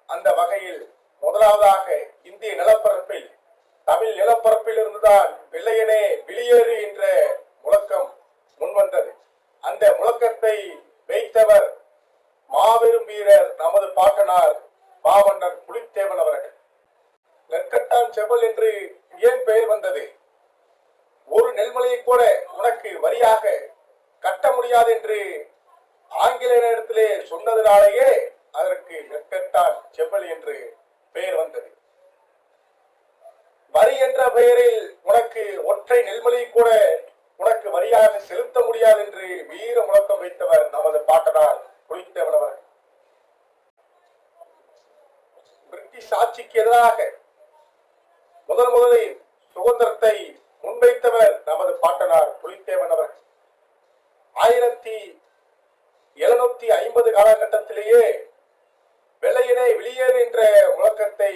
அந்த வகையில் முதலாவதாக இந்திய நிலப்பரப்பில் தமிழ் நிலப்பரப்பில் இருந்துதான் வெள்ளையனே வெளியேறு என்ற முழக்கம் முன்வந்தது. அந்த முழக்கத்தை வைத்தவர் மாபெரும் வீரர் நமது பாட்டனார் மாமன்னர் புலித்தேவன் அவர்கள். நெற்கட்டான் செவ்வல் என்று ஏன் பெயர் வந்தது? ஒரு நெல்மலையை கூட உனக்கு வரியாக கட்ட முடியாது என்று ஆங்கிலேயரிடத்திலே சொன்னதினாலேயே அதற்கு நெற்கட்டான் செவ்வல் என்று பெயர் வந்தது. வரி என்ற பெயரில் உனக்கு ஒற்றை நெல்மலை கூட உனக்கு வரியாக செலுத்த முடியாது என்று வீர முழக்கம் வைத்தவர் நமது பாட்டனார் புலித்தேவன் அவர்கள். பிரிட்டிஷ் ஆட்சிக்கு எதிராக முதலில் சுதந்திரத்தை முன்வைத்தவர் நமது பாட்டனார் புலித்தேவன் அவர்கள். 1750 காலகட்டத்திலேயே வெள்ளையனே வெளியேறு என்ற முழக்கத்தை